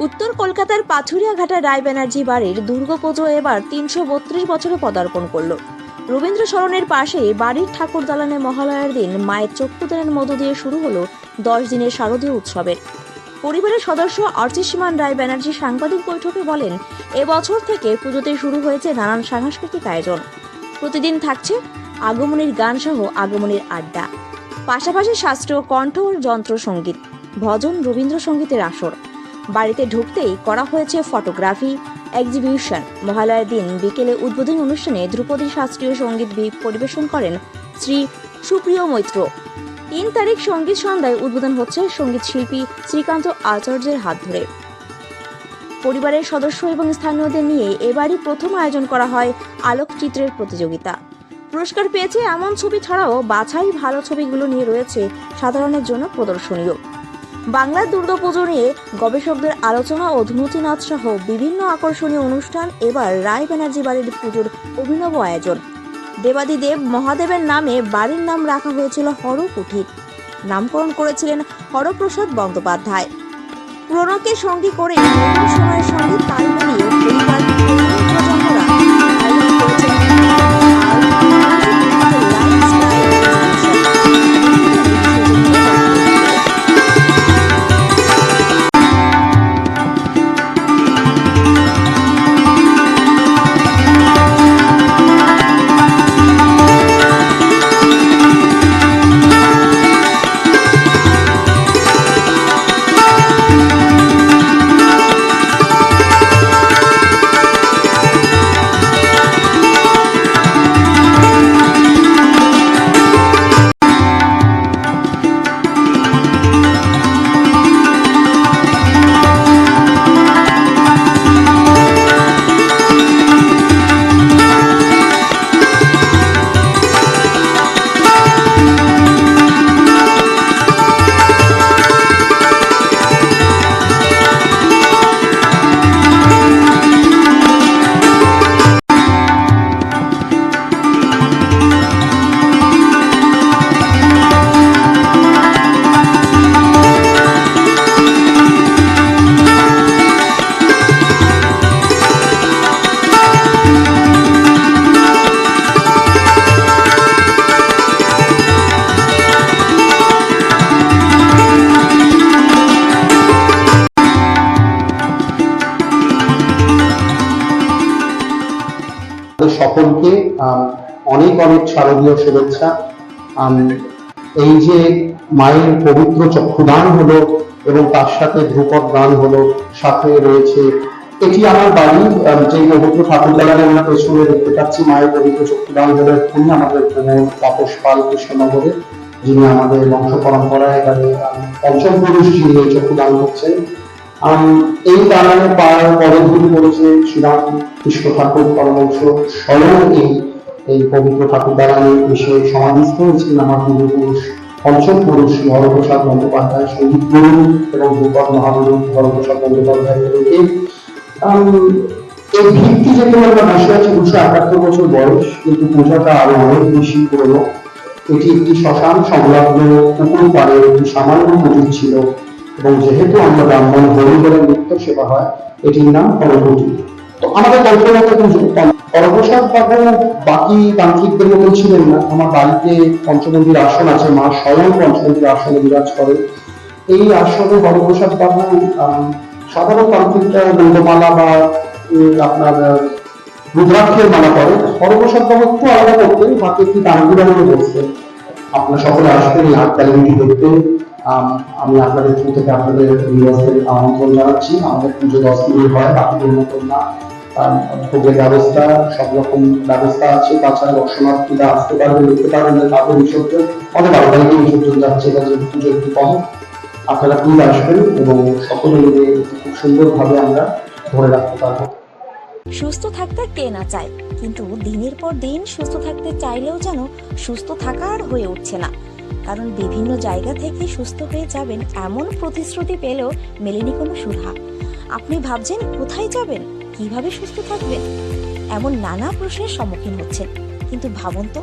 উত্তর কলকাতার পাথুরিয়াঘাটা রায় ব্যানার্জি বাড়ির দুর্গাপুজো এবার ৩৩২ বছরে পদার্পণ করল। রবীন্দ্র সরণের পাশে বাড়ির ঠাকুর দালানে মহালয়ার দিন মায়ের চক্ষুদানের মধ্য দিয়ে শুরু হলো ১০ দিনের শারদীয় উৎসবের। পরিবারের সদস্য অর্চিষ্মান রায় ব্যানার্জি সাংবাদিক বৈঠকে বলেন, এবছর থেকে পুজোতে শুরু হয়েছে নানান সাংস্কৃতিক আয়োজন। প্রতিদিন থাকছে আগমনীর গান সহ আগমনীর আড্ডা, পাশাপাশি শাস্ত্রীয় কণ্ঠ ও যন্ত্র সঙ্গীত, ভজন, রবীন্দ্রসঙ্গীতের আসর। বাড়িতে ঢুকতেই করা হয়েছে ফটোগ্রাফি এক্সিবিশন। মহালয়ার দিন বিকেলে উদ্বোধনী অনুষ্ঠানে ধ্রুপদী শাস্ত্রীয় সঙ্গীত পরিবেশন করেন শ্রী সুপ্রিয় মৈত্র। ৩ তারিখ সঙ্গীত সন্ধ্যায় উদ্বোধন হচ্ছে সঙ্গীত শিল্পী শ্রীকান্ত আচার্যের হাত ধরে। পরিবারের সদস্য এবং স্থানীয়দের নিয়ে এবারই প্রথম আয়োজন করা হয় আলোকচিত্রের প্রতিযোগিতা। পুরস্কার পেয়েছে এমন ছবি ছাড়াও বাছাই ভালো ছবিগুলো নিয়ে রয়েছে সাধারণের জন্য প্রদর্শনীয়। বাংলার দুর্গাপুজো নিয়ে গবেষকদের আলোচনা ও ধুনুচি নাচ সহ বিভিন্ন আকর্ষণীয় অনুষ্ঠান এবার রায় ব্যানার্জি বাড়ির পুজোর অভিনব আয়োজন। দেবাদিদেব মহাদেবের নামে বাড়ির নাম রাখা হয়েছিল হরকুঠির। নামকরণ করেছিলেন হরপ্রসাদ বন্দ্যোপাধ্যায়। পুরনোকে সঙ্গী করে নতুন সময়ের সঙ্গে তাল মিলিয়ে পরিবার প্রজন্মরা আয়োজন করেছেন সকলকে অনেক অনেক শারদীয় শুভেচ্ছা। এই যে মায়ের পবিত্র চক্ষুদান হলো এবং তার সাথে ধ্রুপদ গান হলো, সাথে রয়েছে এটি আমার বাড়ি, যে পবিত্র ঠাকুর দালানে আমরা পেছনে দেখতে পাচ্ছি মায়ের পবিত্র চক্ষুদান হলো এক্ষুনি আমাদের তাপস পাল কৃষ্ণনগরে, যিনি আমাদের বংশ পরম্পরায় পঞ্চম পুরুষ যিনি চক্ষুদান করছেন। এই দালানে পদধূলি করেছে শ্রীরাম কৃষ্ণ ঠাকুর পরমহংস স্বয়ং এই পবিত্র ঠাকুর দালানে এসে সমাধিস্থ হয়েছিলেন আমার পূর্বপুরুষ পঞ্চম পুরুষ শ্রী হরপ্রসাদ বন্দ্যোপাধ্যায়, সঙ্গীত গুরু এবং ধ্রুপদ মহাগুরু হরপ্রসাদ বন্দ্যোপাধ্যায়। এই ভিত্তি যেখানে আমরা বসে আছি 271 বছর বয়স, কিন্তু পূজাটা আরো অনেক বেশি পুরনো। এটি একটি শ্মশান সংলগ্ন পুকুর পাড়ে একটি সামান্য কুটির ছিল এবং যেহেতু আমরা ব্রাহ্মণ হরিহরের নিত্য সেবা হয়, এটির নাম হরকুটি। তো আমাদের কল্পনাতে পুজো হরপ্রসাদ বাবু বাকি তান্ত্রিকদের মতো ছিলেন না। আমার বাড়িতে পঞ্চমন্দির আসন আছে, মা স্বয়ং পঞ্চমন্দির আসনে বিরাজ করে। এই আসনে হরপ্রসাদ বাবু সাধারণ তান্ত্রিকরা গন্ধমালা বা আপনার রুদ্রাক্ষের মালা করে, হরপ্রসাদ বাবু একটু আলাদা করতেন, হাতে একটি তাঙ্গুরা নিয়ে বসতেন। আপনারা সকলে আসবেন এই হাত তালিমটি দেখতে। আমি আপনাদের থ্রু থেকে আপনাদের নিবাসের আমন্ত্রণ জানাচ্ছি। আমাদের পুজো 10 দিনের হয়, বাকিদের মতন না। ভোগের ব্যবস্থা, সব রকম ব্যবস্থা আছে। তাছাড়া দর্শনার্থীরা আসতে পারবেন, দেখতে পারবেন যে তাদের বিসর্জন অনেক বাড়ি বিসর্জন যাচ্ছে, এটা যে পুজো একটু কম। আপনারা প্লিজ আসবেন এবং সকলে মিলে খুব সুন্দরভাবে আমরা ধরে রাখতে পারবো। সুস্থ থাকতে কে না চায়, কিন্তু দিনের পর দিন সুস্থ থাকতে চাইলেও যেন সুস্থ থাকা আর হয়ে উঠছে না। কারণ বিভিন্ন জায়গা থেকে সুস্থ হয়ে যাবেন এমন প্রতিশ্রুতি পেলেও মেলেনি কোনো সুধা। আপনি ভাবছেন কোথায় যাবেন, কিভাবে সুস্থ থাকবেন, এমন নানা প্রশ্নের সম্মুখীন হচ্ছেন। কিন্তু ভাবুন তো,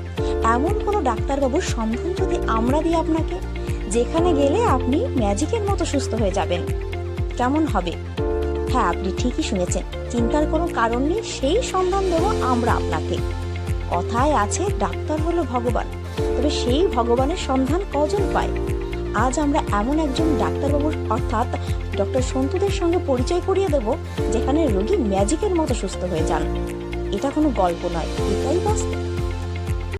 এমন কোনো ডাক্তারবাবুর সন্ধান যদি আমরা দিই আপনাকে, যেখানে গেলে আপনি ম্যাজিকের মতো সুস্থ হয়ে যাবেন, কেমন হবে? হ্যাঁ, আপনি ঠিকই শুনেছেন, চিন্তার কোনো কারণ নেই, সেই সন্ধান দেব আমরা আপনাকে। কথায় আছে ডাক্তার হলো ভগবান, তবে সেই ভগবানের সন্ধান কজন পায়? আজ আমরা এমন একজন ডাক্তারবাবুর অর্থাৎ ডক্টর সন্তুদের সঙ্গে পরিচয় করিয়ে দেব, যেখানে রোগী ম্যাজিকের মতো সুস্থ হয়ে যান। এটা কোনো গল্প নয়, এটাই বাস্তব।